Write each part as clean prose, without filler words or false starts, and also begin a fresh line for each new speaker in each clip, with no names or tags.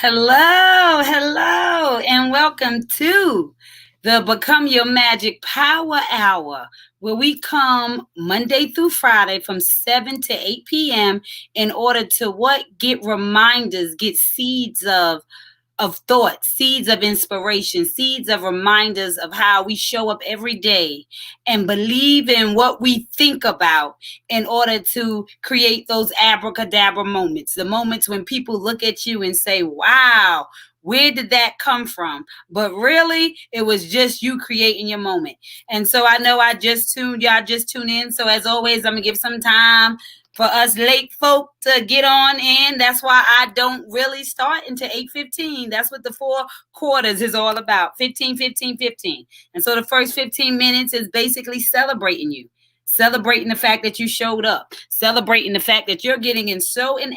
Hello, and welcome to the Become Your Magic Power Hour, where we come Monday through Friday from 7 to 8 p.m. in order to get reminders, get seeds of thought, seeds of inspiration, seeds of reminders of how we show up every day and believe in what we think about in order to create those abracadabra moments, the moments when people look at you and say, wow, where did that come from? But really, it was just you creating your moment. And so I know y'all just tuned in. So as always, I'm going to give some time for us late folk to get on in. That's why I don't really start until 8:15. That's what the 4 quarters is all about. 15, 15, 15. And so the first 15 minutes is basically celebrating you. Celebrating the fact that you showed up. Celebrating the fact that you're getting in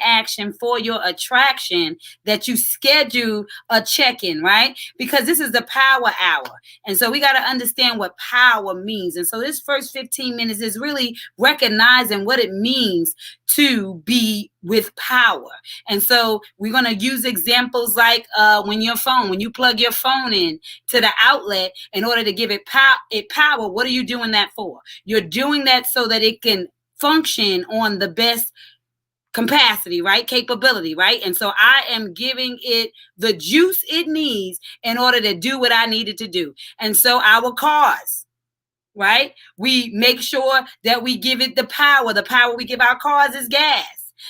action for your attraction, that you schedule a check-in, right? Because this is the power hour. And so we got to understand what power means. And so this first 15 minutes is really recognizing what it means to be with power. And so we're going to use examples like when you plug your phone in to the outlet in order to give it power, what are you doing that for? You're doing that so that it can function on the best capacity, right? Capability, right? And so I am giving it the juice it needs in order to do what I needed to do. And so our cars, right? We make sure that we give it the power. The power we give our cars is gas.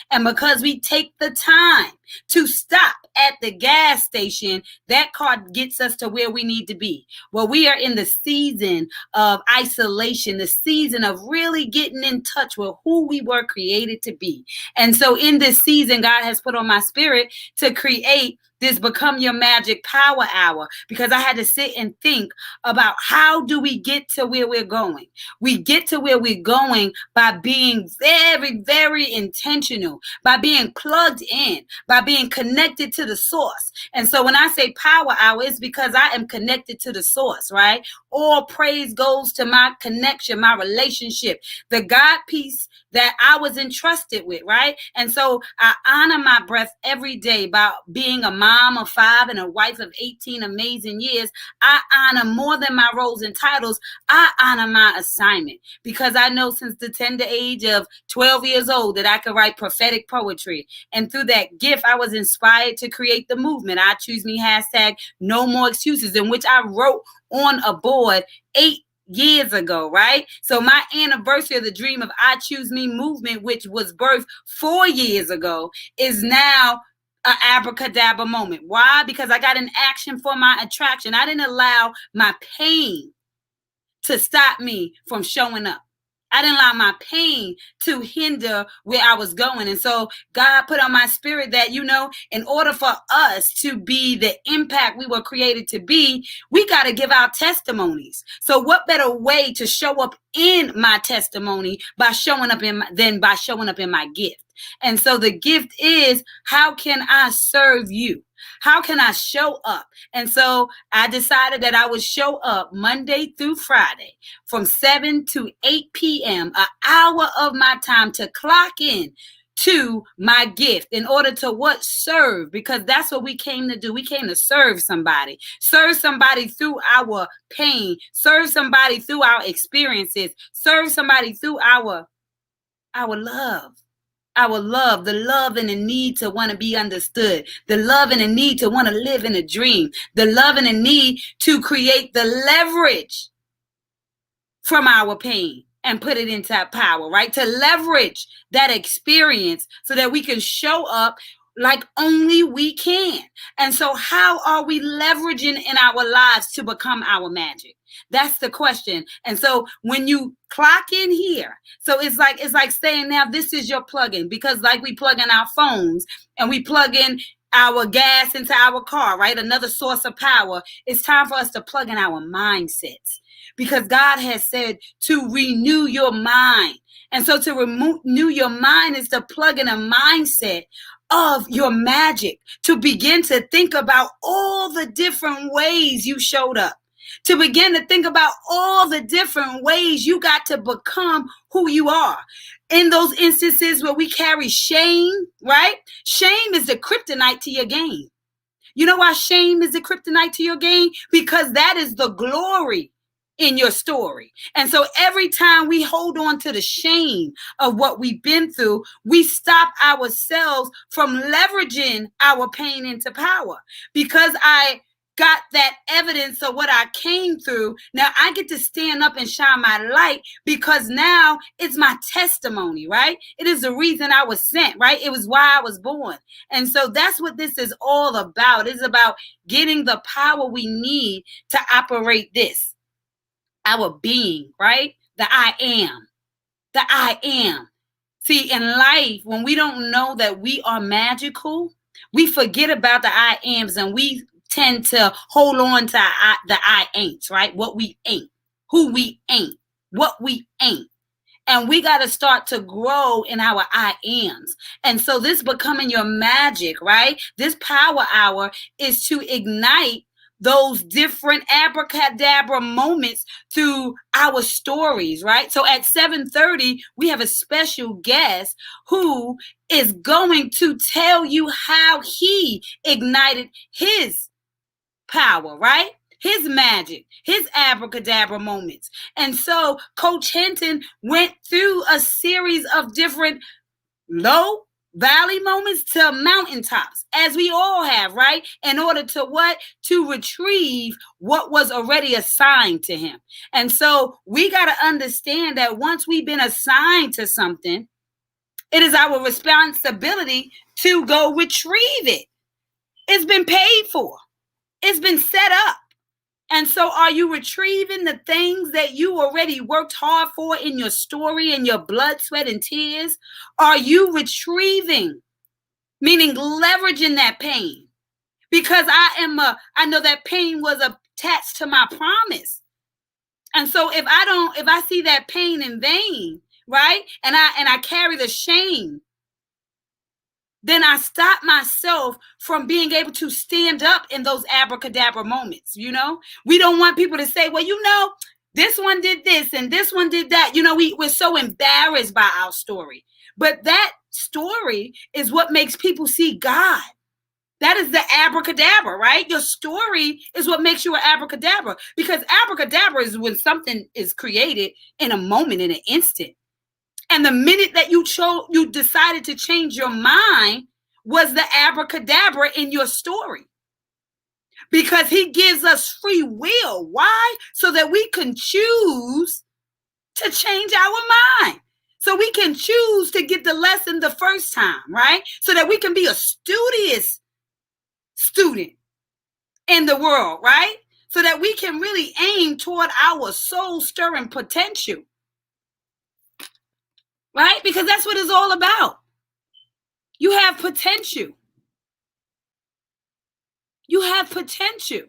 And because we take the time to stop at the gas station, that car gets us to where we need to be. Well, we are in the season of isolation, the season of really getting in touch with who we were created to be. And so in this season, God has put on my spirit to create this Become Your Magic Power Hour, because I had to sit and think about how do we get to where we're going. We get to where we're going by being very, very intentional, by being plugged in, by being connected to the source. And so when I say power hour, it's because I am connected to the source, right? All praise goes to my connection, my relationship, the God piece that I was entrusted with, right? And so I honor my breath every day by being a mom of 5 and a wife of 18 amazing years. I honor more than my roles and titles. I honor my assignment, because I know since the tender age of 12 years old that I could write prophetic poetry. And through that gift, I was inspired to create the movement. I Choose Me hashtag No More Excuses, in which I wrote on a board 8 years ago, right? So my anniversary of the Dream of I Choose Me movement, which was birthed 4 years ago, is now an abracadabra moment. Why? Because I got an action for my attraction. I didn't allow my pain to stop me from showing up. I didn't allow my pain to hinder where I was going. And so God put on my spirit that, in order for us to be the impact we were created to be, we got to give our testimonies. So what better way to show up in my testimony by showing up than by showing up in my gift? And so the gift is, how can I serve you? How can I show up? And so I decided that I would show up Monday through Friday from 7 to 8 p.m., an hour of my time to clock in to my gift in order to serve, because that's what we came to do. We came to serve somebody through our pain, serve somebody through our experiences, serve somebody through our love. Our love, the love and the need to want to be understood, the love and the need to want to live in a dream, the love and the need to create the leverage from our pain and put it into power, right? To leverage that experience so that we can show up like only we can. And so how are we leveraging in our lives to become our magic? That's the question. And so when you clock in here, so it's like saying, now this is your plug-in, because like we plug in our phones and we plug in our gas into our car, right? Another source of power. It's time for us to plug in our mindsets, because God has said to renew your mind. And so to renew your mind is to plug in a mindset of your magic, to begin to think about all the different ways you showed up, to begin to think about all the different ways you got to become who you are. In those instances where we carry shame, right? Shame is the kryptonite to your game. You know why shame is the kryptonite to your gain? Because that is the glory in your story. And so every time we hold on to the shame of what we've been through, we stop ourselves from leveraging our pain into power. Because I got that evidence of what I came through, now I get to stand up and shine my light, because now it's my testimony, right? It is the reason I was sent, right? It was why I was born. And so that's what this is all about. It's about getting the power we need to operate this, our being, right? The I am. The I am. See, in life, when we don't know that we are magical, we forget about the I ams, and we tend to hold on to the I ain'ts, right? What we ain't, who we ain't, what we ain't. And we got to start to grow in our I ams. And so this becoming your magic, right? This power hour is to ignite those different abracadabra moments through our stories, right? So at 7:30, we have a special guest who is going to tell you how he ignited his power, right? His magic, his abracadabra moments. And so Coach Henton went through a series of different low valley moments to mountaintops, as we all have, right? In order to what? To retrieve what was already assigned to him. And so we got to understand that once we've been assigned to something, it is our responsibility to go retrieve it. It's been paid for. It's been set up. And so are you retrieving the things that you already worked hard for in your story, in your blood, sweat, and tears? Are you retrieving, meaning leveraging that pain? Because I know that pain was attached to my promise. And so if I see that pain in vain, right? And I carry the shame, then I stop myself from being able to stand up in those abracadabra moments. You know, we don't want people to say, well, you know, this one did this and this one did that. You know, we're so embarrassed by our story. But that story is what makes people see God. That is the abracadabra, right? Your story is what makes you an abracadabra, because abracadabra is when something is created in a moment, in an instant. And the minute that you decided to change your mind was the abracadabra in your story. Because he gives us free will. Why? So that we can choose to change our mind. So we can choose to get the lesson the first time, right? So that we can be a studious student in the world, right? So that we can really aim toward our soul-stirring potential. Right? Because that's what it's all about. You have potential. You have potential.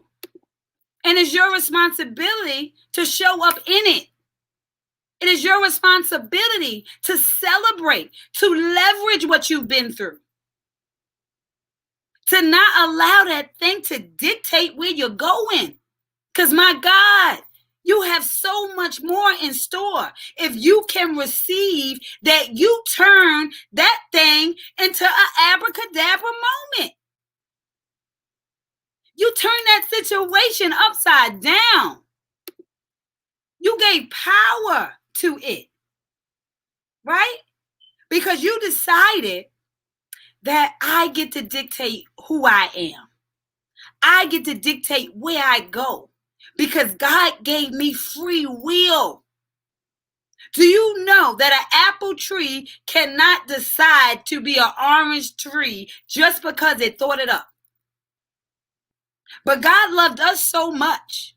And it's your responsibility to show up in it. It is your responsibility to celebrate, to leverage what you've been through. To not allow that thing to dictate where you're going. Because my God, you have so much more in store. If you can receive that, you turn that thing into an abracadabra moment. You turn that situation upside down. You gave power to it, right? Because you decided that I get to dictate who I am. I get to dictate where I go. Because God gave me free will. Do you know that an apple tree cannot decide to be an orange tree just because it thought it up? But God loved us so much,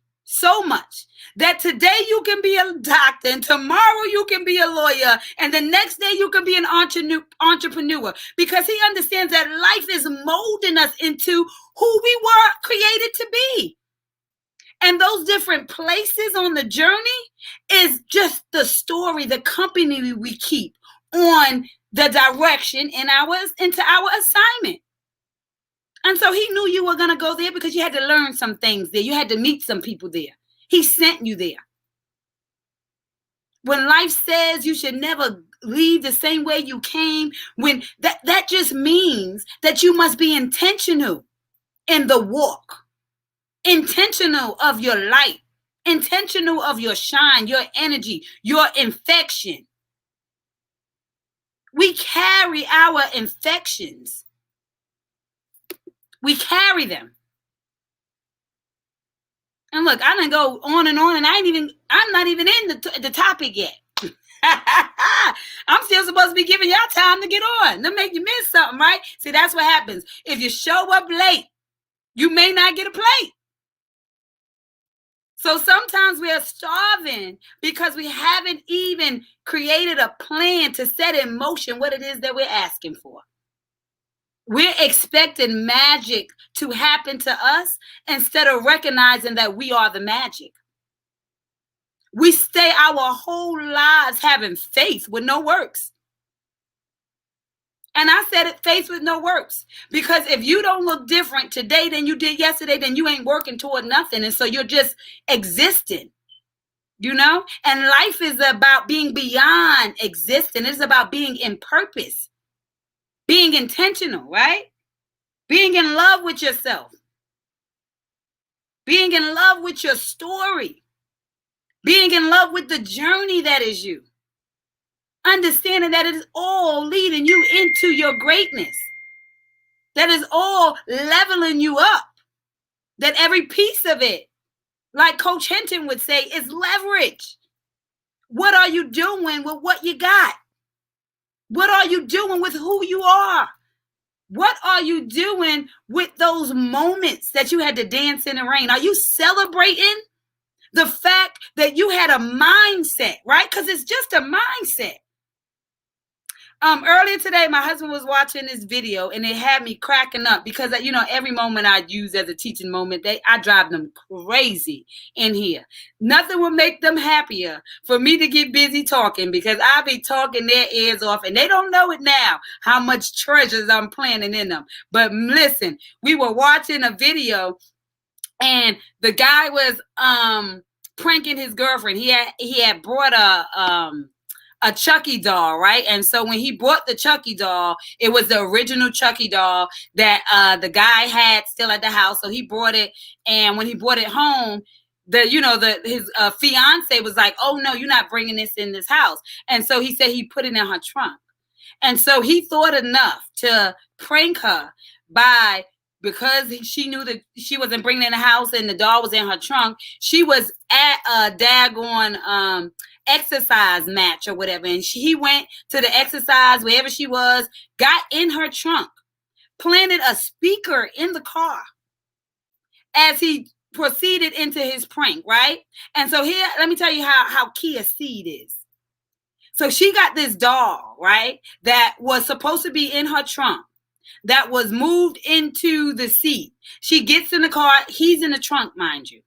that today you can be a doctor, and tomorrow you can be a lawyer, and the next day you can be an entrepreneur, because he understands that life is molding us into who we were created to be. And those different places on the journey is just the story, the company we keep on the direction into our assignment. And so he knew you were going to go there because you had to learn some things there. You had to meet some people there. He sent you there. When life says you should never leave the same way you came, when that just means that you must be intentional. in the walk, intentional of your light, intentional of your shine, your energy, your infection. We carry our infections. We carry them. And look, I didn't go on, and I'm not even in the topic yet. I'm still supposed to be giving y'all time to get on. They'll make you miss something, right? See, that's what happens. If you show up late, you may not get a plate. So sometimes we are starving because we haven't even created a plan to set in motion what it is that we're asking for. We're expecting magic to happen to us instead of recognizing that we are the magic. We stay our whole lives having faith with no works. And I said it, faith with no works. Because if you don't look different today than you did yesterday, then you ain't working toward nothing. And so you're just existing, you know? And life is about being beyond existing. It's about being in purpose, being intentional, right? Being in love with yourself, being in love with your story, being in love with the journey that is you. Understanding that it is all leading you into your greatness. That is all leveling you up. That every piece of it, like Coach Henton would say, is leverage. What are you doing with what you got? What are you doing with who you are? What are you doing with those moments that you had to dance in the rain? Are you celebrating the fact that you had a mindset, right? Because it's just a mindset. Earlier today, my husband was watching this video and it had me cracking up because, you know, every moment I use as a teaching moment, I drive them crazy in here. Nothing will make them happier for me to get busy talking because I'll be talking their ears off and they don't know it now, how much treasures I'm planting in them. But listen, we were watching a video and the guy was pranking his girlfriend. He had brought a Chucky doll, right? And so when he bought the Chucky doll, it was the original Chucky doll that the guy had still at the house. So he brought it, and when he brought it home, his fiance was like, "Oh no, you're not bringing this in this house." And so he said he put it in her trunk. And so he thought enough to prank her because she knew that she wasn't bringing it in the house and the doll was in her trunk. She was at a daggone exercise match or whatever. And he went to the exercise, wherever she was, got in her trunk, planted a speaker in the car as he proceeded into his prank, right? And so here, let me tell you how key a seed is. So she got this doll, right, that was supposed to be in her trunk, that was moved into the seat. She gets in the car. He's in the trunk, mind you.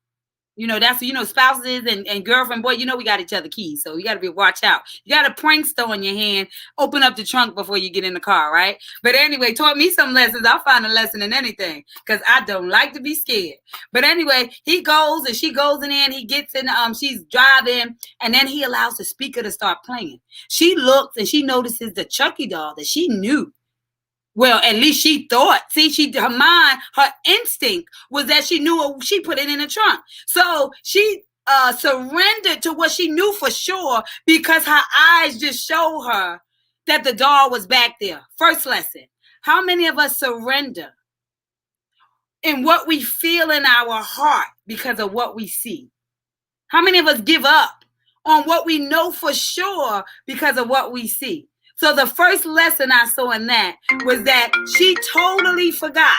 You know, that's, spouses and girlfriend, boy, we got each other keys. So you got to watch out. You got a prankster in your hand. Open up the trunk before you get in the car, right? But anyway, taught me some lessons. I'll find a lesson in anything because I don't like to be scared. But anyway, he goes and she goes in there and he gets in, she's driving and then he allows the speaker to start playing. She looks and she notices the Chucky doll that she knew. Well, at least she thought. See, her mind, her instinct was that she knew she put it in the trunk. So she surrendered to what she knew for sure because her eyes just showed her that the doll was back there. First lesson. How many of us surrender in what we feel in our heart because of what we see? How many of us give up on what we know for sure because of what we see? So the first lesson I saw in that was that she totally forgot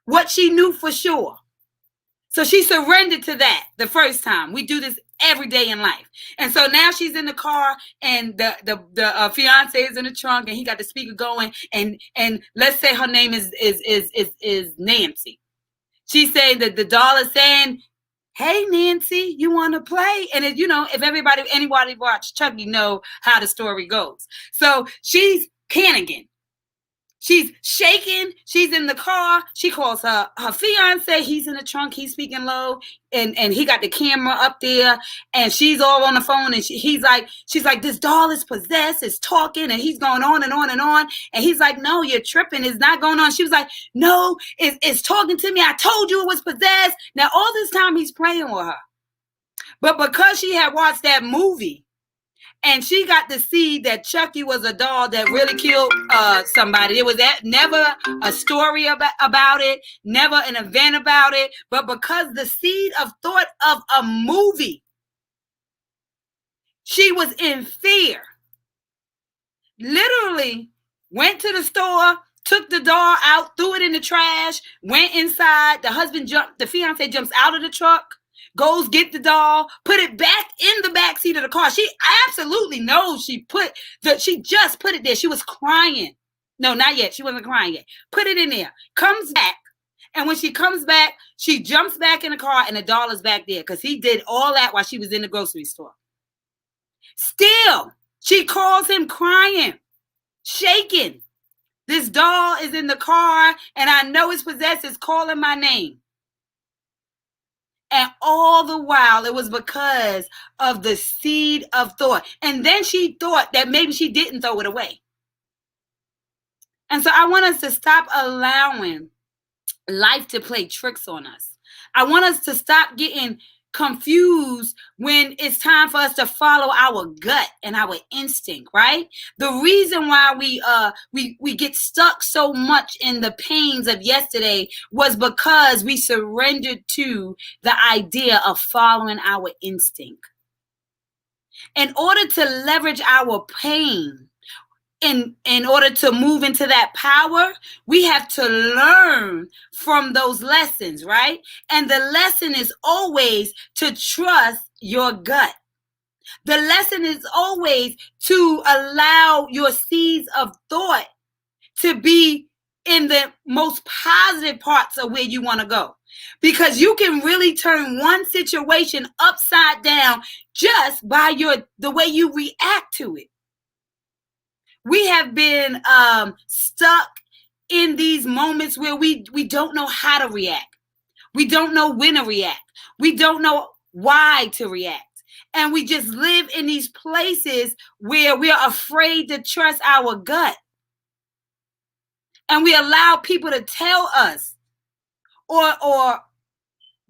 what she knew for sure. So she surrendered to that the first time. We do this every day in life. And so now she's in the car and the fiance is in the trunk and he got the speaker going. And let's say her name is Nancy. She's saying that the doll is saying, "Hey, Nancy, you want to play?" And if anybody watch Chucky know how the story goes. So she's panicking. She's shaking. She's in the car. She calls her fiance. He's in the trunk. He's speaking low, and he got the camera up there, and she's all on the phone. And she's like, this doll is possessed. It's talking, and he's going on and on and on. And he's like, no, you're tripping. It's not going on. She was like, no, it's talking to me. I told you it was possessed. Now all this time he's praying with her, but because she had watched that movie. And she got to see that Chucky was a doll that really killed somebody. It was never a story about it, never an event about it. But because the seed of thought of a movie, she was in fear. Literally went to the store, took the doll out, threw it in the trash, went inside. The fiance jumps out of the truck. Goes get the doll, put it back in the back seat of the car. She absolutely knows she just put it there. She was crying. No, not yet. She wasn't crying yet. Put it in there. Comes back. And when she comes back, she jumps back in the car and the doll is back there because he did all that while she was in the grocery store. Still, she calls him crying, shaking. This doll is in the car and I know it's possessed. It's calling my name. And all the while, it was because of the seed of thought. And then she thought that maybe she didn't throw it away. And so I want us to stop allowing life to play tricks on us. I want us to stop getting confused when it's time for us to follow our gut and our instinct, right? The reason why we get stuck so much in the pains of yesterday was because we surrendered to the idea of following our instinct. In order to leverage our pain, in order to move into that power, we have to learn from those lessons, right? And the lesson is always to trust your gut. The lesson is always to allow your seeds of thought to be in the most positive parts of where you want to go. Because you can really turn one situation upside down just by the way you react to it. We have been stuck in these moments where we don't know how to react. We don't know when to react. We don't know why to react. And we just live in these places where we are afraid to trust our gut. And we allow people to tell us or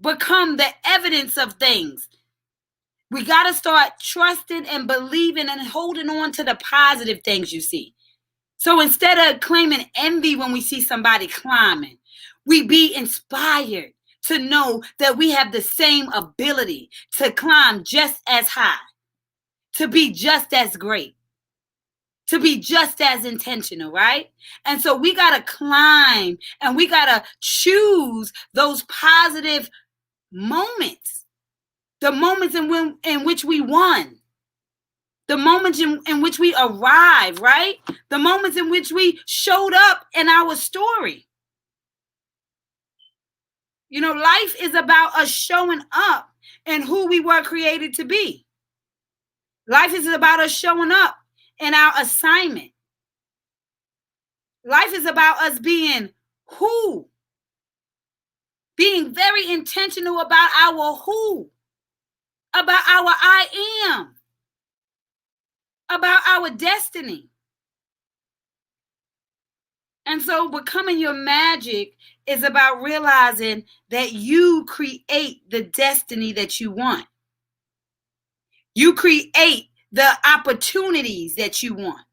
become the evidence of things. We got to start trusting and believing and holding on to the positive things you see. So instead of claiming envy when we see somebody climbing, we be inspired to know that we have the same ability to climb just as high, to be just as great, to be just as intentional, right? And so we got to climb and we got to choose those positive moments. The moments in which we won. The moments in which we arrived, right? The moments in which we showed up in our story. You know, life is about us showing up in who we were created to be. Life is about us showing up in our assignment. Life is about us being who. Being very intentional about our who. About our I am, about our destiny. And so becoming your magic is about realizing that you create the destiny that you want. You create the opportunities that you want.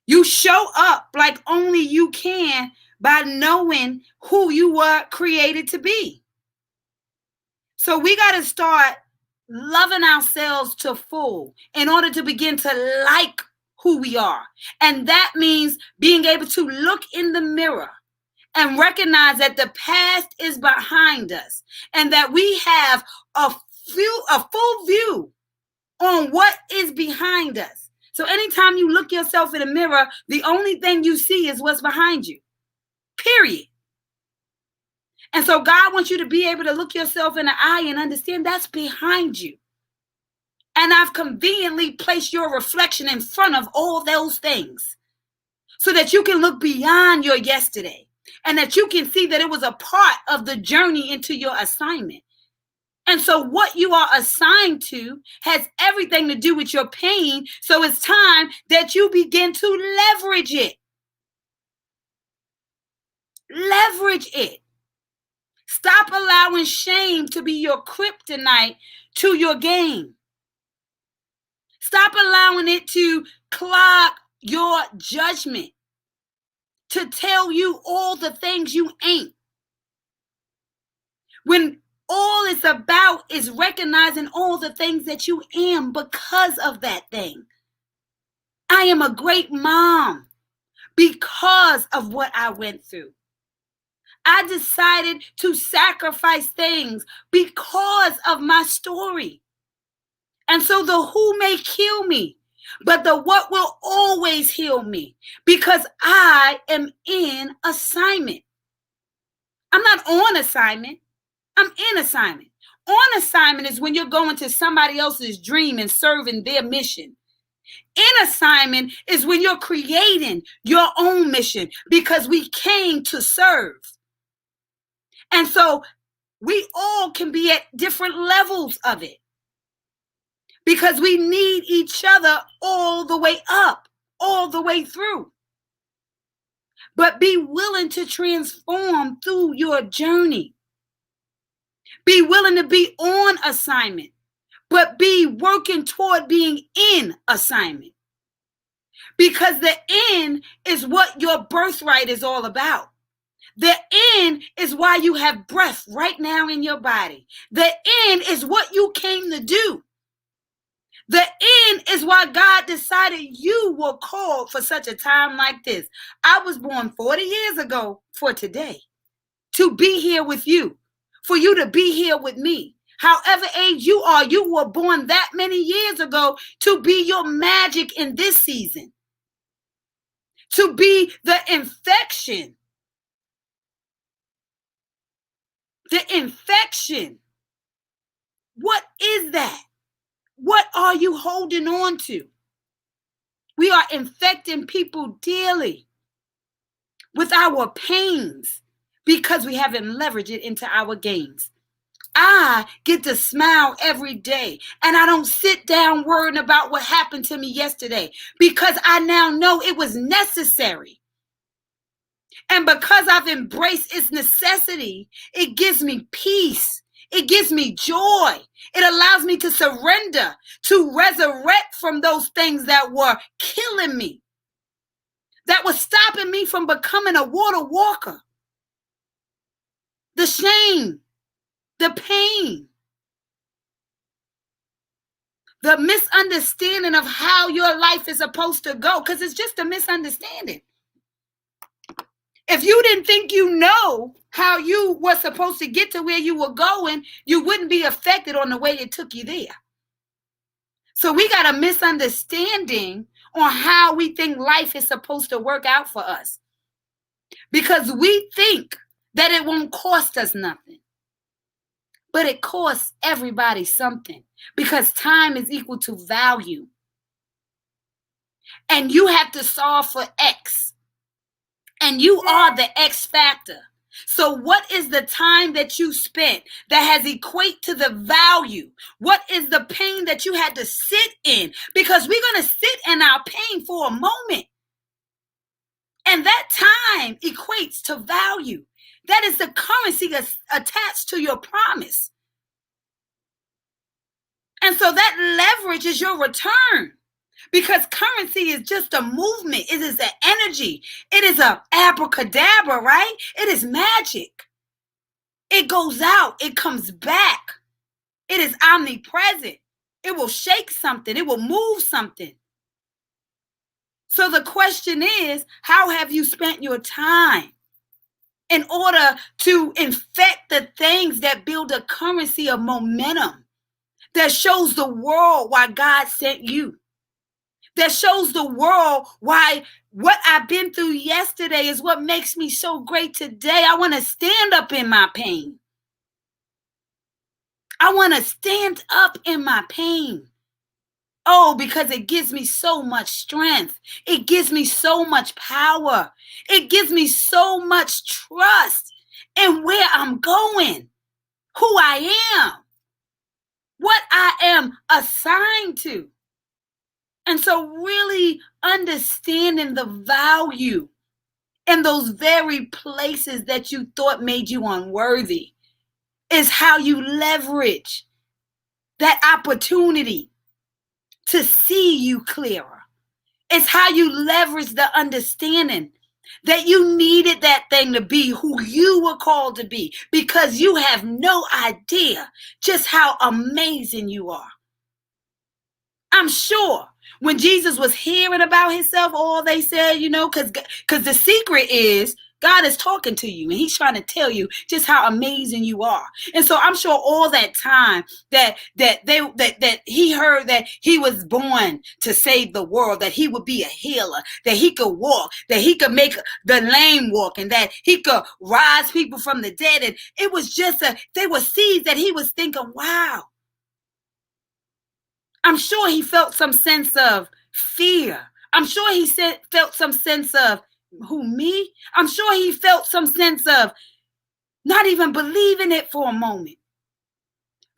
You show up like only you can by knowing who you were created to be. So we got to start loving ourselves to full in order to begin to like who we are. And that means being able to look in the mirror and recognize that the past is behind us and that we have a full view on what is behind us. So anytime you look yourself in the mirror, the only thing you see is what's behind you. Period. And so God wants you to be able to look yourself in the eye and understand that's behind you. And I've conveniently placed your reflection in front of all those things so that you can look beyond your yesterday and that you can see that it was a part of the journey into your assignment. And so what you are assigned to has everything to do with your pain. So it's time that you begin to leverage it. Leverage it. Stop allowing shame to be your kryptonite to your game. Stop allowing it to clog your judgment, to tell you all the things you ain't. When all it's about is recognizing all the things that you am because of that thing. I am a great mom because of what I went through. I decided to sacrifice things because of my story. And so the who may kill me, but the what will always heal me, because I am in assignment. I'm not on assignment. I'm in assignment. On assignment is when you're going to somebody else's dream and serving their mission. In assignment is when you're creating your own mission, because we came to serve. And so we all can be at different levels of it, because we need each other all the way up, all the way through. But be willing to transform through your journey. Be willing to be on assignment, but be working toward being in assignment. Because the end is what your birthright is all about. The end is why you have breath right now in your body. The end is what you came to do. The end is why God decided you were called for such a time like this. I was born 40 years ago for today, to be here with you, for you to be here with me. However age you are, you were born that many years ago to be your magic in this season, to be the infection. The infection. What is that? What are you holding on to? We are infecting people daily with our pains because we haven't leveraged it into our gains. I get to smile every day, and I don't sit down worrying about what happened to me yesterday, because I now know it was necessary. And because I've embraced its necessity, it gives me peace. It gives me joy. It allows me to surrender, to resurrect from those things that were killing me, that were stopping me from becoming a water walker. The shame, the pain, the misunderstanding of how your life is supposed to go, because it's just a misunderstanding. If you didn't think you know how you were supposed to get to where you were going, you wouldn't be affected on the way it took you there. So we got a misunderstanding on how we think life is supposed to work out for us, because we think that it won't cost us nothing. But it costs everybody something, because time is equal to value. And you have to solve for X. And you are the X factor. So what is the time that you spent that has equate to the value? What is the pain that you had to sit in? Because we're going to sit in our pain for a moment. And that time equates to value. That is the currency attached to your promise. And so that leverage is your return. Because currency is just a movement. It is an energy. It is a abracadabra, right? It is magic. It goes out. It comes back. It is omnipresent. It will shake something. It will move something. So the question is, how have you spent your time in order to infect the things that build a currency of momentum that shows the world why God sent you? That shows the world why what I've been through yesterday is what makes me so great today. I want to stand up in my pain. I want to stand up in my pain. Oh, because it gives me so much strength. It gives me so much power. It gives me so much trust in where I'm going, who I am, what I am assigned to. And so really understanding the value in those very places that you thought made you unworthy is how you leverage that opportunity to see you clearer. It's how you leverage the understanding that you needed that thing to be who you were called to be, because you have no idea just how amazing you are. I'm sure when Jesus was hearing about himself, all they said, because the secret is God is talking to you and he's trying to tell you just how amazing you are. And so I'm sure all that time that he heard that he was born to save the world, that he would be a healer, that he could walk, that he could make the lame walk, and that he could rise people from the dead. And it was just they were seeds that he was thinking, wow. I'm sure he felt some sense of fear. I'm sure he felt some sense of, who, me? I'm sure he felt some sense of not even believing it for a moment.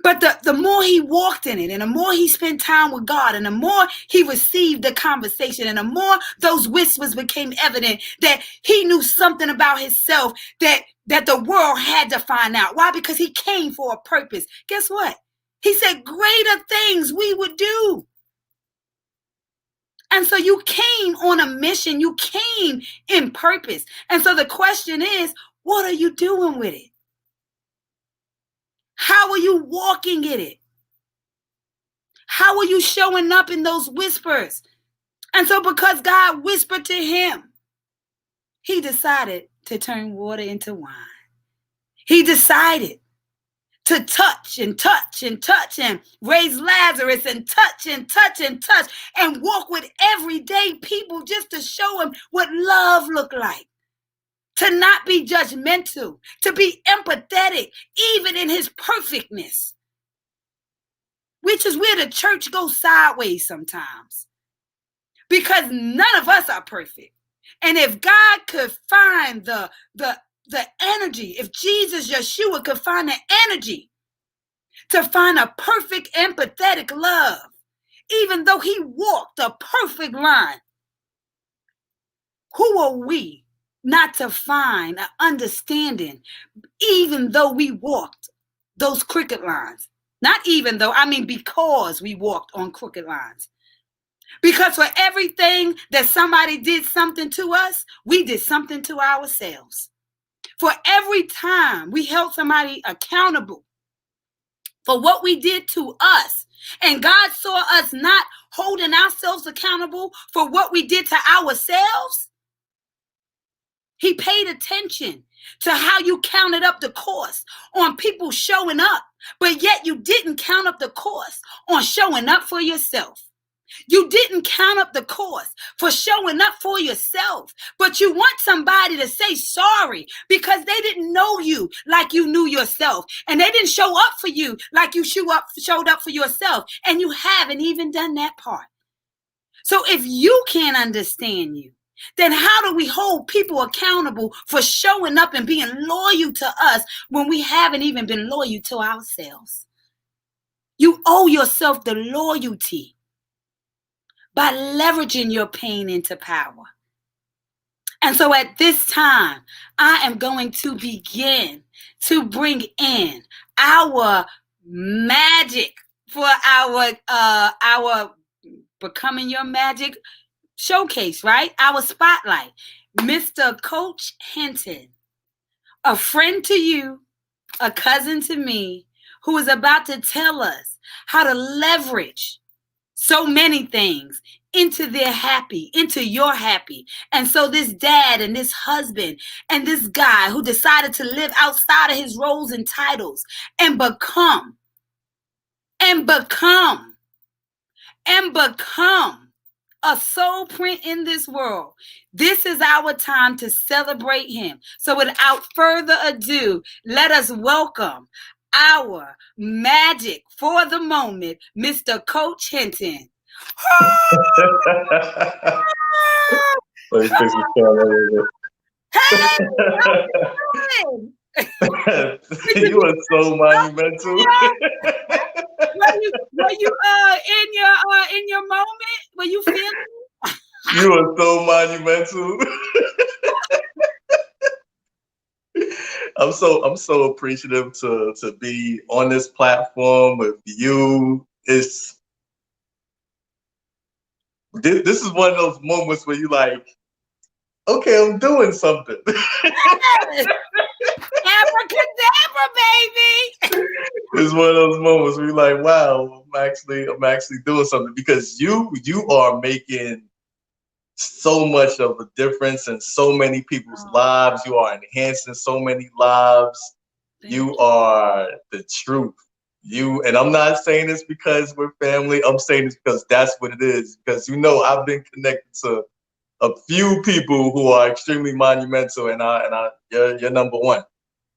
But the more he walked in it, and the more he spent time with God, and the more he received the conversation, and the more those whispers became evident that he knew something about himself that the world had to find out. Why? Because he came for a purpose. Guess what? He said greater things we would do. And so you came on a mission. You came in purpose. And so the question is, what are you doing with it? How are you walking in it? How are you showing up in those whispers? And so because God whispered to him, he decided to turn water into wine. He decided to touch and touch and touch and raise Lazarus and touch and touch and touch and walk with everyday people just to show him what love looked like. To not be judgmental, to be empathetic, even in his perfectness. Which is where the church goes sideways sometimes. Because none of us are perfect. And if God could find the energy, if Jesus, Yeshua, could find the energy to find a perfect, empathetic love, even though he walked a perfect line, who are we not to find an understanding, even though we walked those crooked lines? Not even though, I mean, because we walked on crooked lines. Because for everything that somebody did something to us, we did something to ourselves. For every time we held somebody accountable for what we did to us, and God saw us not holding ourselves accountable for what we did to ourselves, he paid attention to how you counted up the cost on people showing up, but yet you didn't count up the cost on showing up for yourself. You didn't count up the cost for showing up for yourself, but you want somebody to say sorry because they didn't know you like you knew yourself, and they didn't show up for you like you showed up for yourself, and you haven't even done that part. So if you can't understand you, then how do we hold people accountable for showing up and being loyal to us when we haven't even been loyal to ourselves? You owe yourself the loyalty by leveraging your pain into power. And so at this time, I am going to begin to bring in our magic for our Becoming Your Magic showcase, right? Our spotlight. Mr. Coach Henton, a friend to you, a cousin to me, who is about to tell us how to leverage so many things into their happy, into your happy. And so this dad and this husband and this guy who decided to live outside of his roles and titles and become a soul print in this world. This is our time to celebrate him. So without further ado, let us welcome our magic for the moment, Mr. Coach Henton.
Let me fix the camera a little bit. You are so monumental.
Were you in your moment? Were you feeling it?
You are so monumental. I'm so appreciative to be on this platform with you. This is one of those moments where you like, okay, I'm doing something.
Yes. Abracadabra, baby.
It's one of those moments where you're like, wow, I'm actually doing something, because you are making so much of a difference in so many people's lives. You are enhancing so many lives. You are the truth. And I'm not saying this because we're family. I'm saying this because that's what it is. Because I've been connected to a few people who are extremely monumental, and you're number one.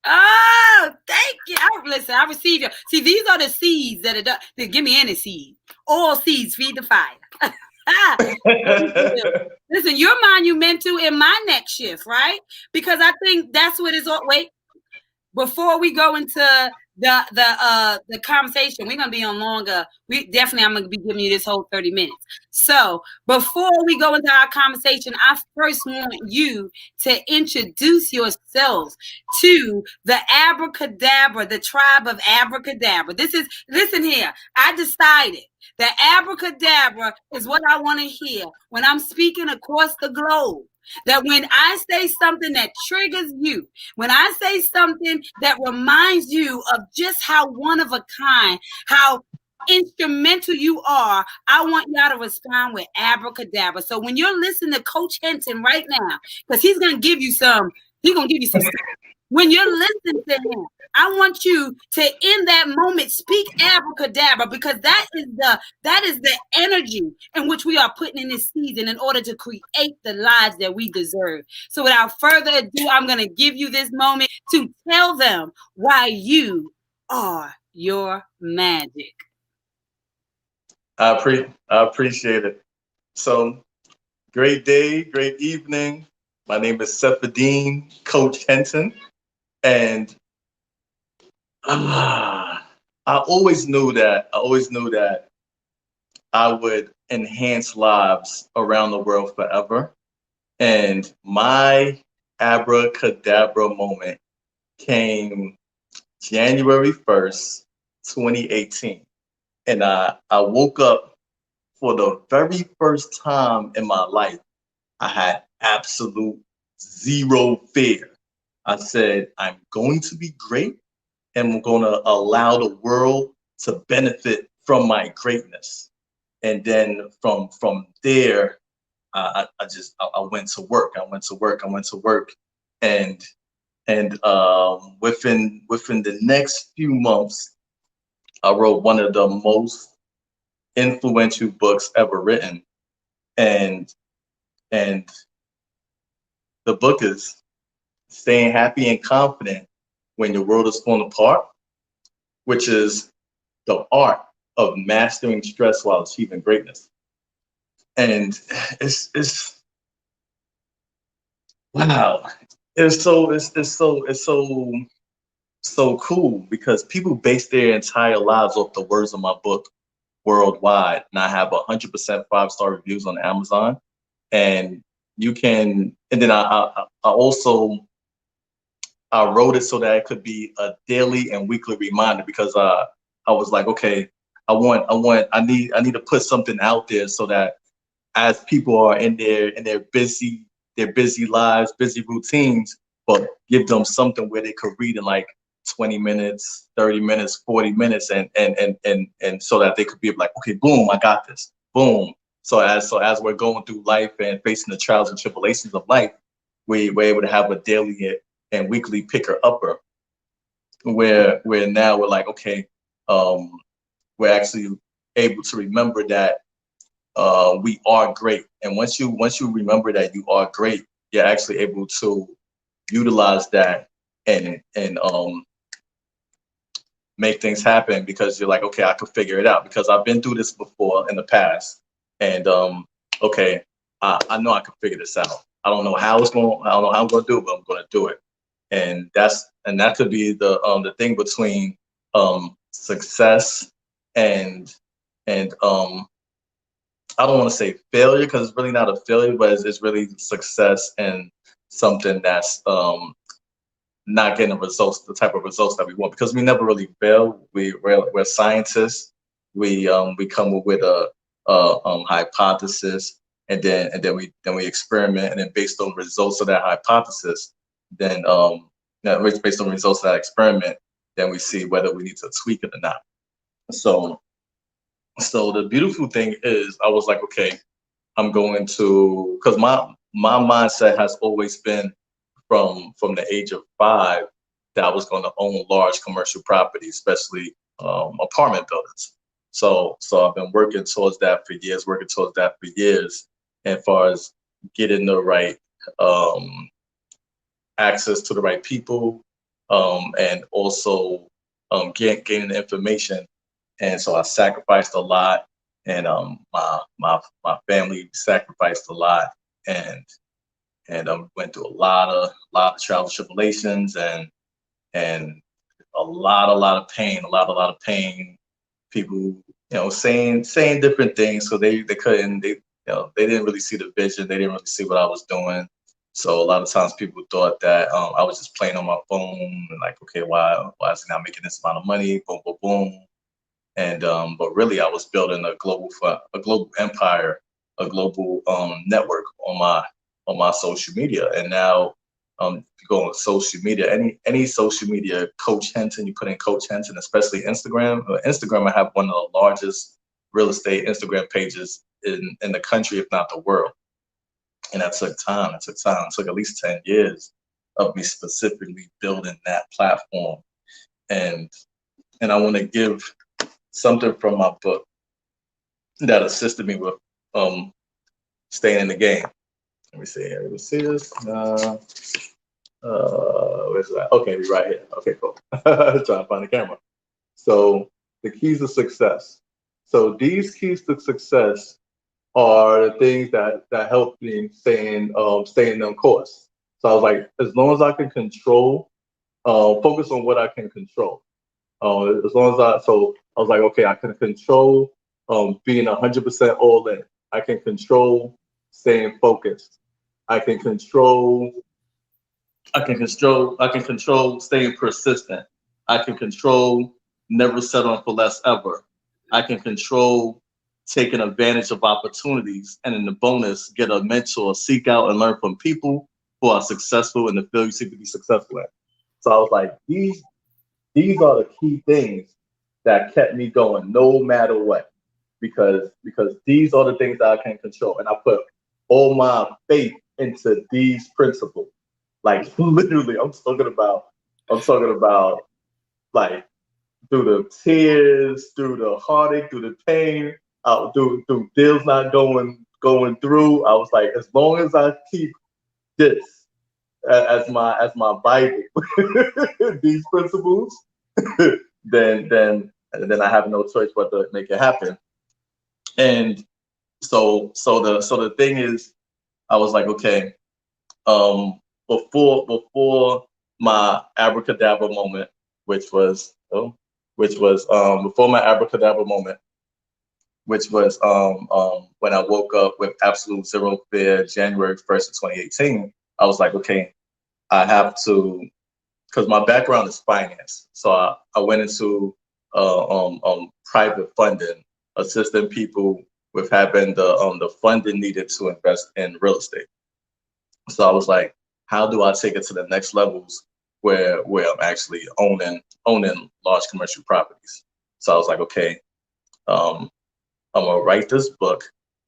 Oh, thank you. Listen, I received you. See, these are the seeds that give me any seed. All seeds feed the fire. Listen, you're monumental in my next shift, right? Because I think that's what is. Wait, before we go into the conversation, we're gonna be on longer. I'm gonna be giving you this whole 30 minutes. So before we go into our conversation, I first want you to introduce yourselves to the Abracadabra, the tribe of Abracadabra. Listen here. I decided that Abracadabra is what I want to hear when I'm speaking across the globe. That when I say something that triggers you, when I say something that reminds you of just how one of a kind, how instrumental you are, I want y'all to respond with Abracadabra. So when you're listening to Coach Henton right now, because he's gonna give you some stuff. When you're listening to him, I want you to, in that moment, speak Abracadabra, because that is the energy in which we are putting in this season in order to create the lives that we deserve. So without further ado, I'm going to give you this moment to tell them why you are your magic.
I appreciate it. So, great day, great evening. My name is Cephadine Coach Henton, and I always knew that I would enhance lives around the world forever. And my abracadabra moment came January 1st, 2018. And I woke up for the very first time in my life. I had absolute zero fear. I said, I'm going to be great, and I'm going to allow the world to benefit from my greatness. And then from there, I went to work. I went to work, and within the next few months, I wrote one of the most influential books ever written, and the book is Staying Happy and Confident When Your World is Falling Apart, which is the art of mastering stress while achieving greatness. And it's wow. It's so cool, because people base their entire lives off the words of my book worldwide. And I have 100% 5-star reviews on Amazon. And then I also I wrote it so that it could be a daily and weekly reminder, because I was like, okay, I need to put something out there so that as people are in their busy lives, busy routines, but give them something where they could read in like 20 minutes, 30 minutes, 40 minutes, and so that they could be like, okay, boom, I got this. Boom. So as we're going through life and facing the trials and tribulations of life, we're able to have a daily and weekly picker upper, where now we're like, okay, we're actually able to remember that we are great. And once you remember that you are great, you're actually able to utilize that and make things happen, because you're like, okay, I could figure it out, because I've been through this before in the past. and okay, I know I can figure this out. I don't know how I don't know how I'm going to do it, but I'm going to do it. And that could be the thing between success and I don't want to say failure, because it's really not a failure, but it's really success and something that's not getting the type of results that we want, because we never really fail. We're scientists. We come up with a hypothesis, and then we experiment, and then based on results of that hypothesis, then based on results of that experiment, then we see whether we need to tweak it or not. So the beautiful thing is, I was like, okay, I'm going to, because my mindset has always been from the age of 5 that I was going to own large commercial property, especially apartment buildings. So I've been working towards that for years, and as far as getting the right access to the right people, and also gaining the information. And so I sacrificed a lot, and my family sacrificed a lot, and went through a lot of trials and tribulations, and a lot of pain. People, saying different things, so they couldn't, they didn't really see the vision. They didn't really see what I was doing. So a lot of times people thought that I was just playing on my phone, and like, okay, why is he not making this amount of money? Boom, boom, boom. And but really, I was building a global empire, a global network on my social media. And now, if you go on social media, any social media, Coach Henton, you put in Coach Henton, especially Instagram. Instagram, I have one of the largest real estate Instagram pages in the country, if not the world. And that took time. It took at least 10 years of me specifically building that platform. And I want to give something from my book that assisted me with staying in the game. Let me see here. Let me see this. Where's that? Okay, right here. Okay, cool. Trying to find the camera. So the keys to success. So these keys to success are the things that help me staying on course. So I was like, as long as I can control, focus on what I can control. As long as I was like, okay, I can control being 100% all in. I can control staying focused. I can control staying persistent. I can control never settling for less ever. I can control taking advantage of opportunities, and in the bonus, get a mentor, seek out and learn from people who are successful in the field you seek to be successful in. So I was like, these are the key things that kept me going no matter what, because these are the things that I can control, and I put all my faith into these principles. Like literally, I'm talking about like through the tears, through the heartache, through the pain, through deals not going through. I was like, as long as I keep this as my Bible, these principles, then I have no choice but to make it happen. And so the thing is, I was like, okay, before my abracadabra moment, which was before my abracadabra moment, which was when I woke up with absolute zero fear, January 1st of 2018. I was like, okay, I have to, because my background is finance. So I went into private funding, assisting people with having the funding needed to invest in real estate. So I was like, how do I take it to the next levels where I'm actually owning large commercial properties? So I was like, okay, I'm gonna write this book,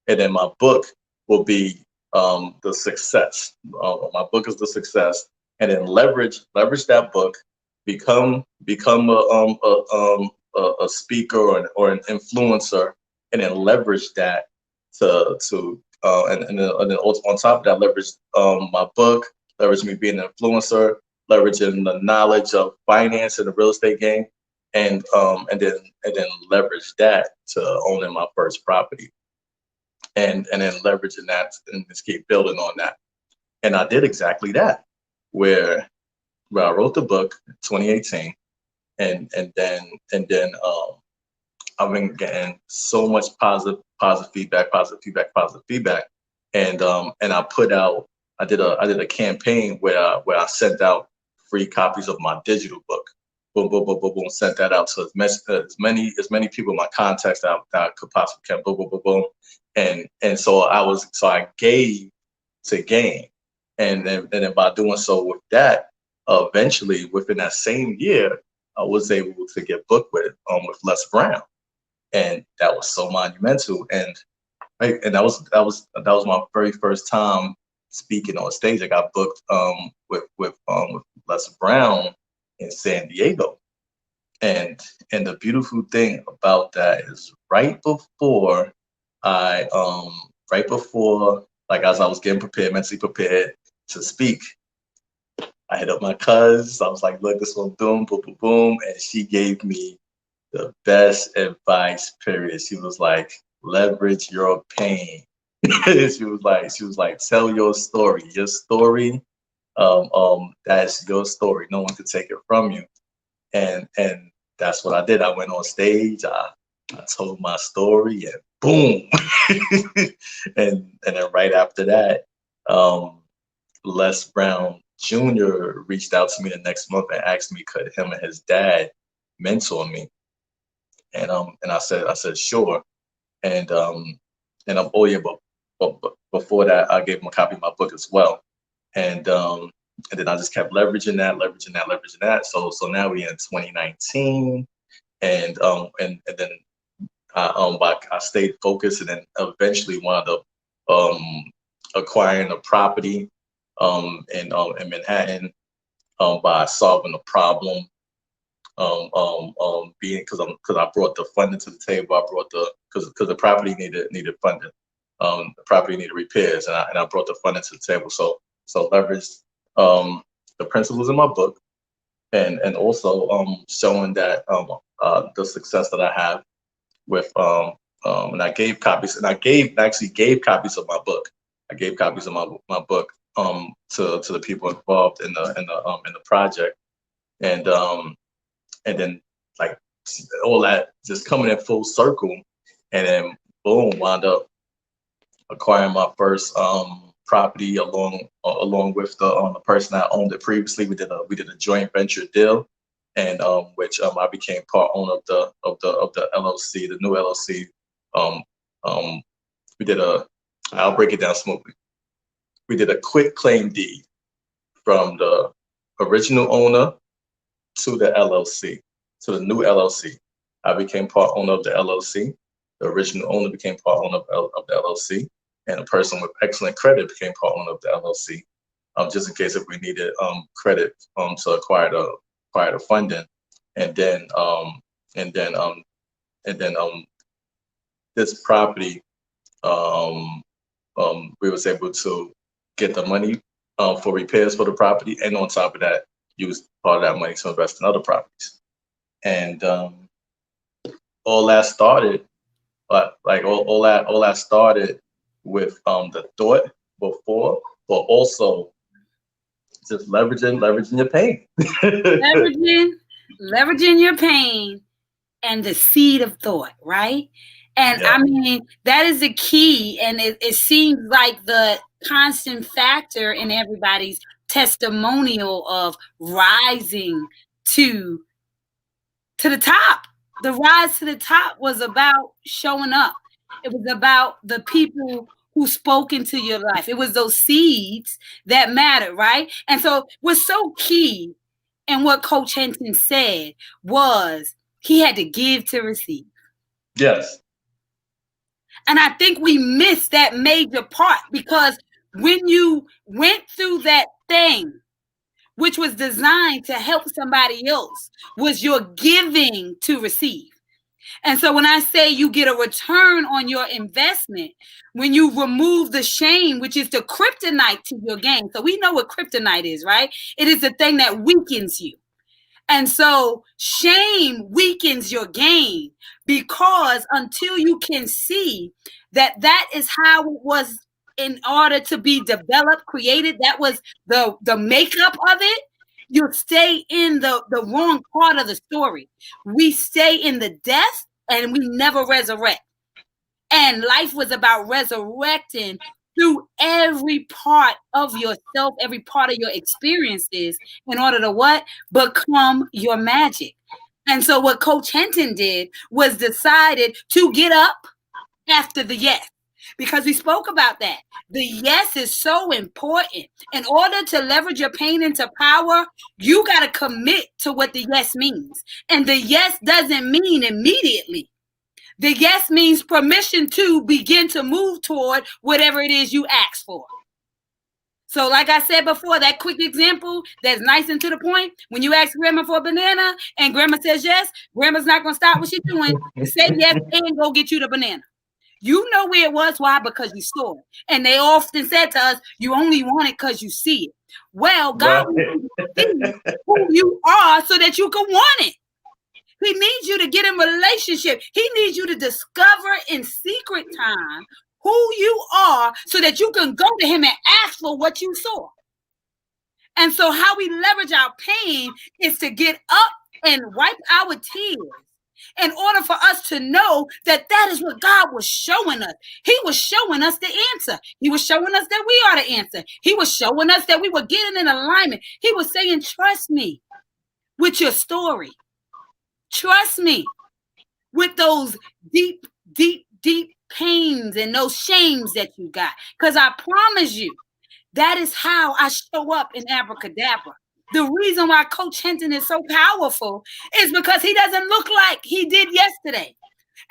and then my book will be the success. My book is the success, and then leverage that book, become a speaker or an influencer, and then leverage that to and then on top of that, leverage my book, leverage me being an influencer, leveraging the knowledge of finance and the real estate game, and then leverage that to owning my first property. and then leveraging that and just keep building on that. And I did exactly that, where I wrote the book in 2018, and then I've been getting so much positive feedback, and I did a campaign where I sent out free copies of my digital book. Boom, boom, boom, boom, boom. Sent that out to as many people in my contacts that I could possibly can. Boom, boom, boom, boom. And so I gave to gain, and then by doing so with that, eventually within that same year, I was able to get booked with Les Brown, and that was so monumental. And right, and that was my very first time speaking on stage. I got booked with Les Brown in San Diego, and the beautiful thing about that is right before, like, as I was getting prepared, mentally prepared to speak, I hit up my cuz. I was like, look, this one, boom, boom, boom, boom, and she gave me the best advice, period. She was like, leverage your pain. She was like, tell your story. Your story, that's your story. No one could take it from you. And that's what I did. I went on stage, I told my story, and boom. And then right after that, Les Brown Jr. reached out to me the next month and asked me could him and his dad mentor me. And I said sure. And oh yeah, but before that, I gave him a copy of my book as well. And then I just kept leveraging that. So now we're in 2019, and then I stayed focused, and then eventually wound up acquiring a property in Manhattan by solving a problem. Being because I brought the funding to the table. I brought because the property needed funding. The property needed repairs, and I brought the funding to the table. So leveraged the principles in my book, and also showing that the success that I have with and I gave copies, and I actually gave copies of my book. I gave copies of my book to the people involved in the project, and then, like, all that just coming in full circle, and then boom, wound up acquiring my first property along with the person that owned it previously. We did a joint venture deal, and which I became part owner of the LLC, the new LLC. We did I'll break it down smoothly. We did a quit claim deed from the original owner to the LLC, to the new LLC. I became part owner of the LLC. The original owner became part owner of the LLC, and a person with excellent credit became part owner of the LLC, just in case if we needed credit to acquire the funding. And then this property, we was able to get the money for repairs for the property, and on top of that, use part of that money to invest in other properties. And all that started, all that started with the thought before, but also just leveraging your pain.
leveraging your pain and the seed of thought, right? And yeah. I mean, that is the key. And it seems like the constant factor in everybody's testimonial of rising to the top. The rise to the top was about showing up. It was about the people who spoke into your life. It was those seeds that mattered, right? And so what's so key and what Coach Henton said was he had to give to receive.
Yes.
And I think we missed that major part, because when you went through that thing, which was designed to help somebody else, was your giving to receive. And so when I say you get a return on your investment, when you remove the shame, which is the kryptonite to your game. So we know what kryptonite is, right? It is the thing that weakens you. And so shame weakens your game, because until you can see that that is how it was in order to be developed, created, that was the makeup of it, you stay in the wrong part of the story. We stay in the death and we never resurrect. And life was about resurrecting through every part of yourself, every part of your experiences, in order to what? Become your magic. And so what Coach Henton did was decided to get up after the yes, because we spoke about that. The yes is so important. In order to leverage your pain into power, you got to commit to what the yes means. And the yes doesn't mean immediately. The yes means permission to begin to move toward whatever it is you ask for. So like I said before, that quick example that's nice and to the point, when you ask grandma for a banana and grandma says yes, grandma's not going to stop what she's doing to say yes and go get you the banana. You know where it was. Why? Because you saw it. And they often said to us, you only want it because you see it. Well, God wants you to see who you are so that you can want it. He needs you to get in relationship. He needs you to discover in secret time who you are so that you can go to him and ask for what you saw. And so how we leverage our pain is to get up and wipe our tears in order for us to know that that is what God was showing us. He was showing us the answer. He was showing us that we are the answer. He was showing us that we were getting in alignment. He was saying, trust me with your story. Trust me with those deep, deep, deep pains and those shames that you got. Because I promise you, that is how I show up in Abracadabra. The reason why Coach Henton is so powerful is because he doesn't look like he did yesterday.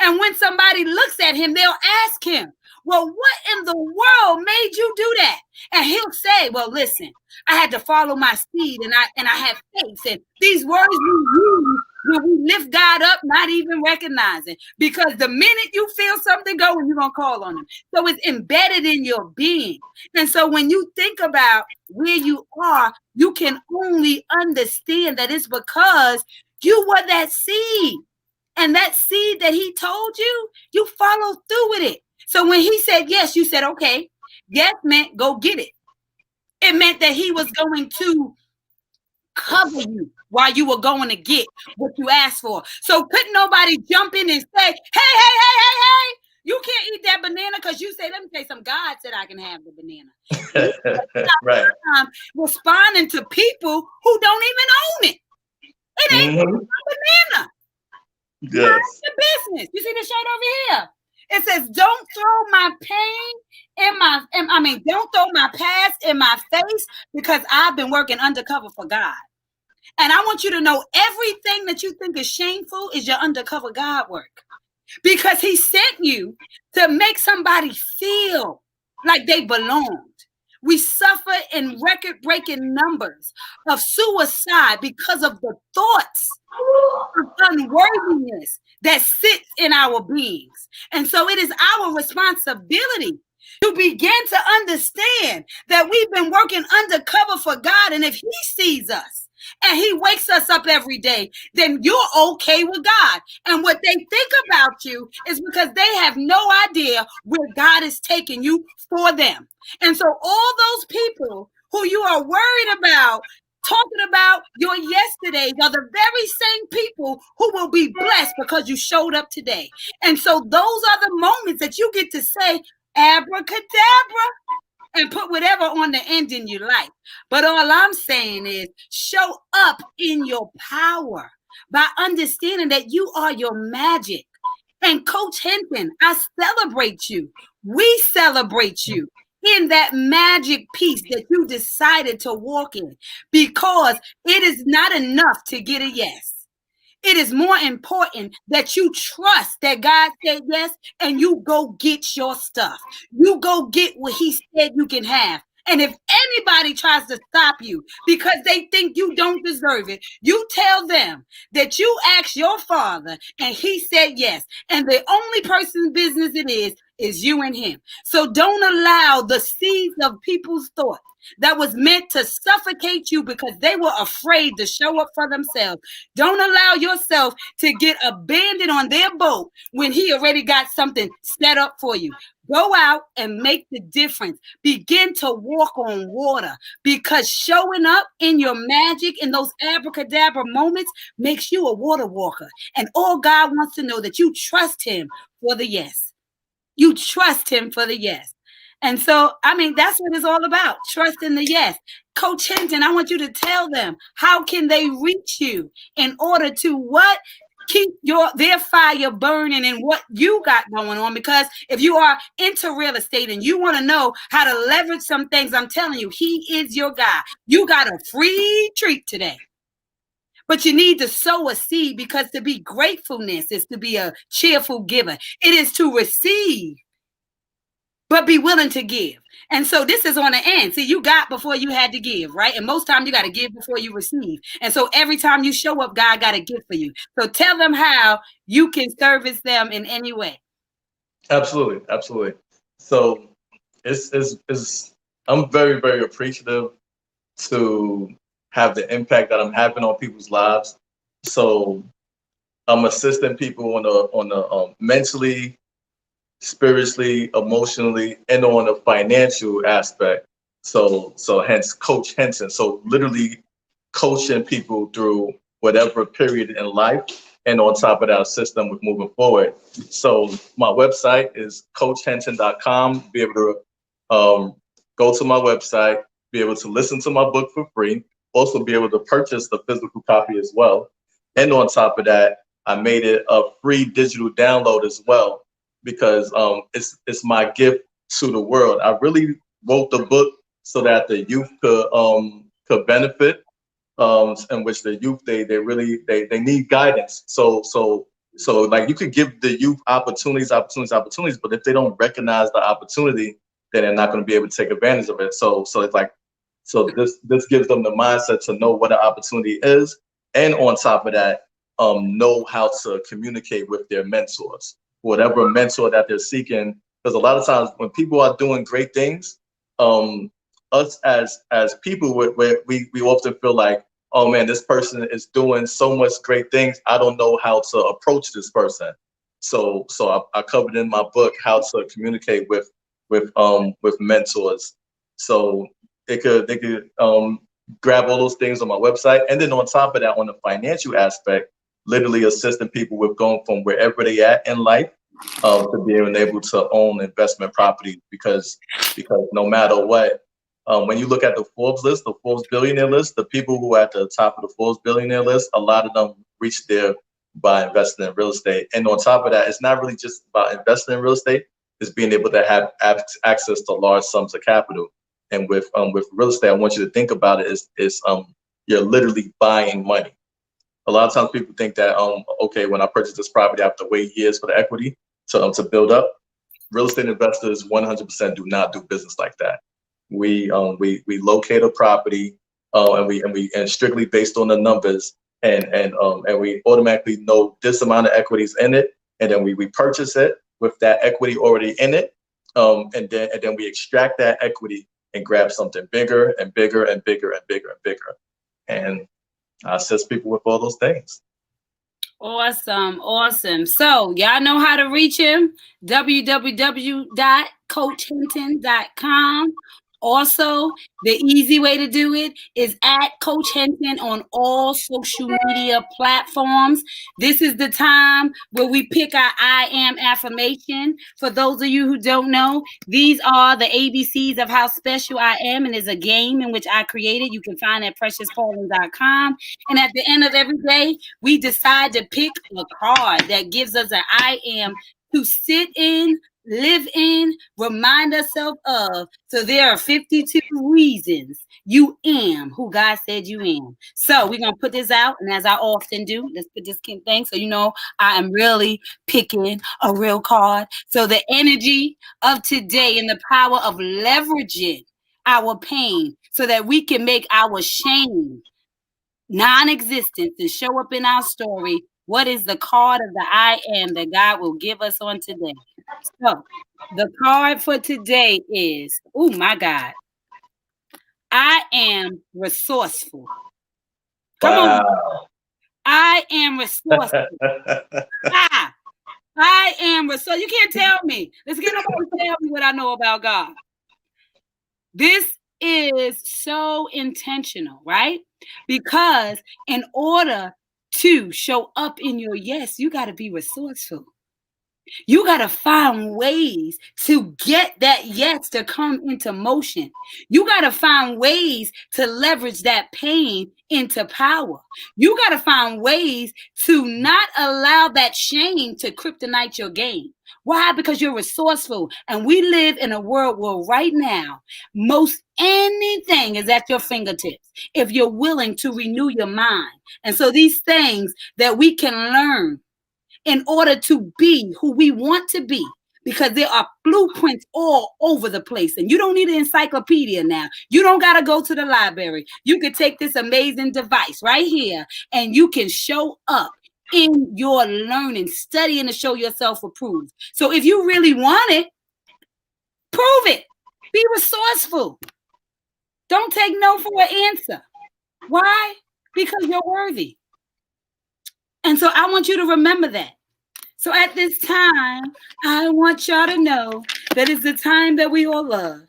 And when somebody looks at him, they'll ask him, well, what in the world made you do that? And he'll say, well, listen, I had to follow my seed and I have faith. And these words we use when we lift God up, not even recognizing, because the minute you feel something going, you're going to call on him. So it's embedded in your being. And so when you think about where you are, you can only understand that it's because you were that seed. And that seed that he told you, you follow through with it. So when he said yes, you said, okay, yes meant go get it. It meant that he was going to cover you while you were going to get what you asked for. So couldn't nobody jump in and say, hey, you can't eat that banana because you say, let me tell you something, God said I can have the banana.
Right.
Responding to people who don't even own it. It ain't a banana.
Yes.
Mind your business. You see the shirt over here? It says, don't throw my pain don't throw my past in my face, because I've been working undercover for God. And I want you to know everything that you think is shameful is your undercover God work, because he sent you to make somebody feel like they belonged. We suffer in record-breaking numbers of suicide because of the thoughts of unworthiness that sits in our beings. And so it is our responsibility to begin to understand that we've been working undercover for God. And if he sees us and he wakes us up every day, then you're okay with God. And what they think about you is because they have no idea where God is taking you for them. And so all those people who you are worried about, talking about your yesterdays, are the very same people who will be blessed because you showed up today. And so those are the moments that you get to say, Abracadabra, and put whatever on the ending you like. But all I'm saying is show up in your power by understanding that you are your magic. And Coach Henton, I celebrate you. We celebrate you in that magic piece that you decided to walk in, because it is not enough to get a yes. It is more important that you trust that God said yes, and you go get your stuff. You go get what he said you can have. And if anybody tries to stop you because they think you don't deserve it, you tell them that you asked your father and he said yes. And the only person's business it is is you and him. So don't allow the seeds of people's thoughts that was meant to suffocate you because they were afraid to show up for themselves. Don't allow yourself to get abandoned on their boat when he already got something set up for you. Go out and make the difference. Begin to walk on water, because showing up in your magic in those abracadabra moments makes you a water walker. And all God wants to know that you trust him for the yes. You trust him for the yes. And so, I mean, that's what it's all about. Trusting the yes. Coach Henton, I want you to tell them, how can they reach you in order to what? Keep their fire burning and what you got going on. Because if you are into real estate and you want to know how to leverage some things, I'm telling you, he is your guy. You got a free treat today. But you need to sow a seed, because to be gratefulness is to be a cheerful giver. It is to receive, but be willing to give. And so this is on the end. See, you got before you had to give, right? And most times you got to give before you receive. And so every time you show up, God got a gift for you. So tell them how you can service them in any way.
Absolutely, absolutely. So it's I'm very, very appreciative to have the impact that I'm having on people's lives. So I'm assisting people on the mentally, spiritually, emotionally, and on the financial aspect. So hence Coach Henton. So literally coaching people through whatever period in life, and on top of that, assist them with moving forward. So my website is CoachHenton.com. Be able to go to my website, be able to listen to my book for free, also be able to purchase the physical copy as well. And on top of that, I made it a free digital download as well, because it's my gift to the world. I really wrote the book so that the youth could benefit, in which the youth they really need guidance. So like, you could give the youth opportunities, but if they don't recognize the opportunity, then they're not going to be able to take advantage of it. So it's like, so this gives them the mindset to know what an opportunity is, and on top of that, know how to communicate with their mentors, whatever mentor that they're seeking. Because a lot of times when people are doing great things, us as people, we often feel like, oh man, this person is doing so much great things, I don't know how to approach this person. So I covered in my book how to communicate with mentors. So they could grab all those things on my website. And then on top of that, on the financial aspect, literally assisting people with going from wherever they at in life, to being able to own investment property. Because no matter what, when you look at the Forbes list, the Forbes billionaire list, the people who are at the top of the Forbes billionaire list, a lot of them reach there by investing in real estate. And on top of that, it's not really just about investing in real estate, it's being able to have access to large sums of capital. And with real estate, I want you to think about it is you're literally buying money. A lot of times people think that, okay, when I purchase this property, I have to wait years for the equity to build up. Real estate investors 100% do not do business like that. We locate a property, and strictly based on the numbers, and we automatically know this amount of equity is in it, and then we purchase it with that equity already in it, and then we extract that equity and grab something bigger and bigger and bigger and bigger and bigger. And I assist people with all those things.
Awesome. So y'all know how to reach him. www.coachhenton.com. Also, the easy way to do it is at Coach Henton on all social media platforms. This is the time where we pick our I am affirmation. For those of you who don't know, these are the ABCs of how special I am, and it's a game in which I created. You can find it at preciouspaulin.com. And at the end of every day, we decide to pick a card that gives us an I am to sit in, live in, remind ourselves of. So there are 52 reasons you am who God said you am. So we're going to put this out. And as I often do, let's put this thing so you know I am really picking a real card. So the energy of today and the power of leveraging our pain so that we can make our shame non-existent and show up in our story What is the card of the I am that God will give us on today? So, the card for today is, oh my God, I am resourceful. Come on.
Wow.
I am resourceful. Ah, I am resourceful. You can't tell me. Let's get nobody to tell me what I know about God. This is so intentional, right? Because in order to show up in your yes, you got to be resourceful. You got to find ways to get that yes to come into motion. You got to find ways to leverage that pain into power. You got to find ways to not allow that shame to kryptonite your game. Why? Because you're resourceful. And we live in a world where right now, most anything is at your fingertips if you're willing to renew your mind. And so these things that we can learn in order to be who we want to be, because there are blueprints all over the place. And you don't need an encyclopedia now. You don't got to go to the library. You can take this amazing device right here and you can show up in your learning, studying to show yourself approved. So if you really want it, prove it. Be resourceful. Don't take no for an answer. Why? Because you're worthy. And so I want you to remember that. So at this time, I want y'all to know that it's the time that we all love.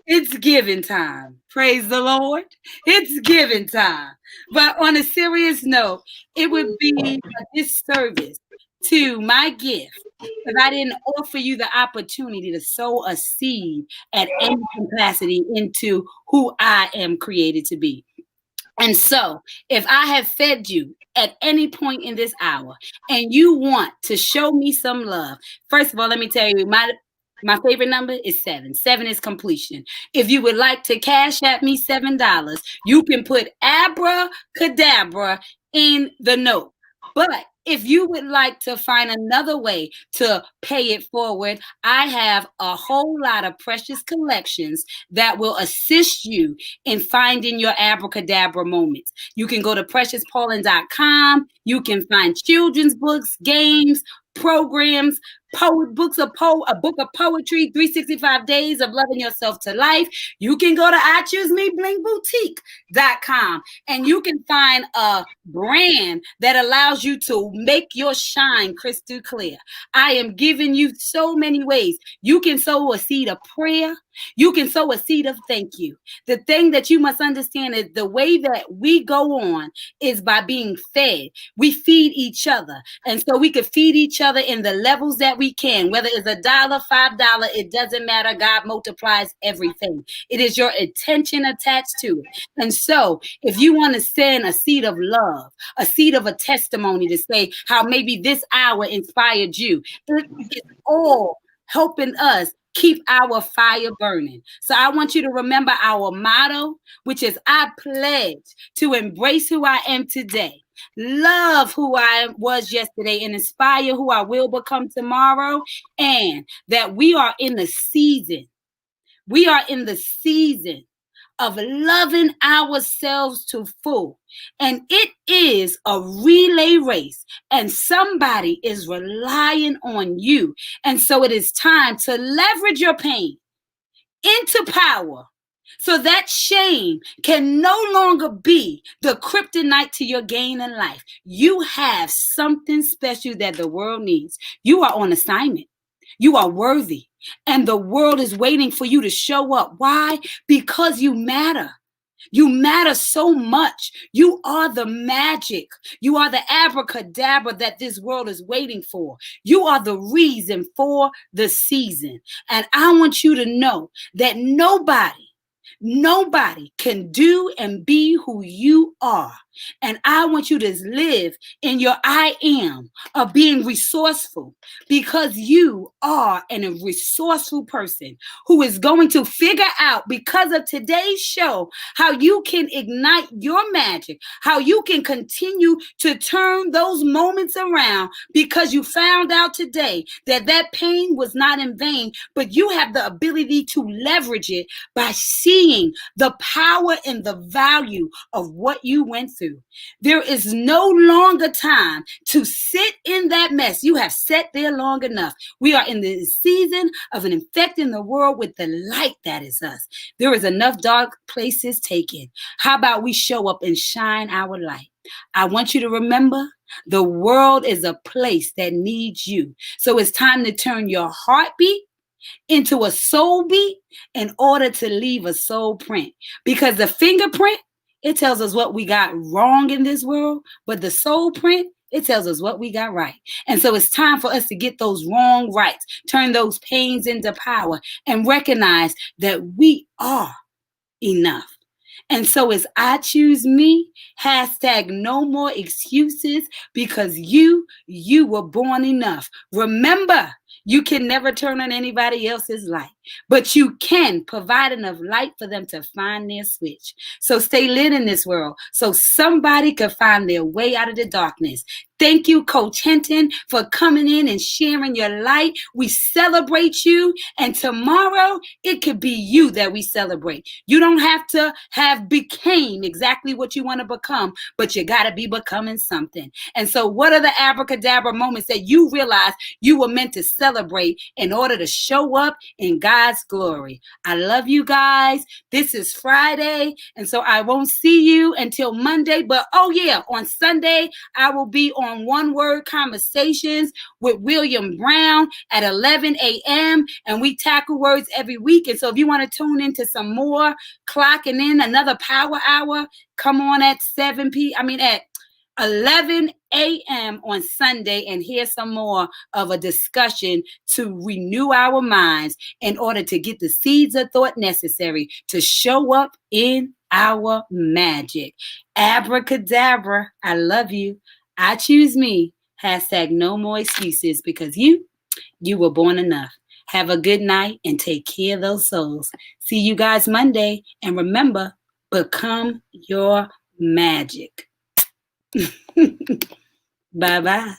It's giving time. Praise the Lord. It's giving time. But on a serious note, it would be a disservice to my gift if I didn't offer you the opportunity to sow a seed at any capacity into who I am created to be. And so, if I have fed you at any point in this hour and you want to show me some love, first of all, let me tell you, my favorite number is 7. 7 is completion. If you would like to cash at me $7, you can put Abracadabra in the note. But if you would like to find another way to pay it forward, I have a whole lot of precious collections that will assist you in finding your abracadabra moments. You can go to PreciousPaulin.com. You can find children's books, games, programs, a book of poetry, 365 days of loving yourself to life. You can go to IChooseMeBlingBoutique.com and you can find a brand that allows you to make your shine crystal clear. I am giving you so many ways. You can sow a seed of prayer. You can sow a seed of thank you. The thing that you must understand is the way that we go on is by being fed. We feed each other. And so we could feed each other in the levels that we can, whether it's $1, $5, it doesn't matter. God multiplies everything. It is your attention attached to it. And so if you want to send a seed of love, a seed of a testimony to say how maybe this hour inspired you, it is all helping us keep our fire burning. So I want you to remember our motto, which is I pledge to embrace who I am today, love who I was yesterday, and inspire who I will become tomorrow. And that we are in the season. We are in the season of loving ourselves to full. And it is a relay race, and somebody is relying on you. And so it is time to leverage your pain into power so that shame can no longer be the kryptonite to your gain in life. You have something special that the world needs. You are on assignment. You are worthy. And the world is waiting for you to show up. Why? Because you matter. You matter so much. You are the magic. You are the abracadabra that this world is waiting for. You are the reason for the season. And I want you to know that nobody can do and be who you are. And I want you to live in your I am of being resourceful, because you are a resourceful person who is going to figure out, because of today's show, how you can ignite your magic, how you can continue to turn those moments around, because you found out today that that pain was not in vain, but you have the ability to leverage it by seeing the power and the value of what you went through. to. There is no longer time to sit in that mess. You have sat there long enough. We are in the season of infecting the world with the light that is us. There is enough dark places taken. How about we show up and shine our light? I want you to remember the world is a place that needs you. So it's time to turn your heartbeat into a soul beat in order to leave a soul print. Because the fingerprint, it tells us what we got wrong in this world, but the soul print, it tells us what we got right. And so it's time for us to get those wrong rights, turn those pains into power, and recognize that we are enough. And so it's I choose me, hashtag no more excuses, because you were born enough. Remember, you can never turn on anybody else's light, but you can provide enough light for them to find their switch. So stay lit in this world so somebody could find their way out of the darkness. Thank you, Coach Henton, for coming in and sharing your light. We celebrate you. And tomorrow, it could be you that we celebrate. You don't have to have became exactly what you want to become, but you got to be becoming something. And so what are the abracadabra moments that you realize you were meant to celebrate in order to show up in God's glory? I love you guys. This is Friday, and so I won't see you until Monday. But oh yeah, on Sunday, I will be on One Word Conversations with William Brown at 11 a.m. And we tackle words every week. And so if you want to tune into some more, clocking in another power hour, come on at at 11 a.m. on Sunday and hear some more of a discussion to renew our minds in order to get the seeds of thought necessary to show up in our magic. Abracadabra, I love you. I choose me. Hashtag no more excuses, because you were born enough. Have a good night and take care of those souls. See you guys Monday. And remember, become your magic. Bye-bye.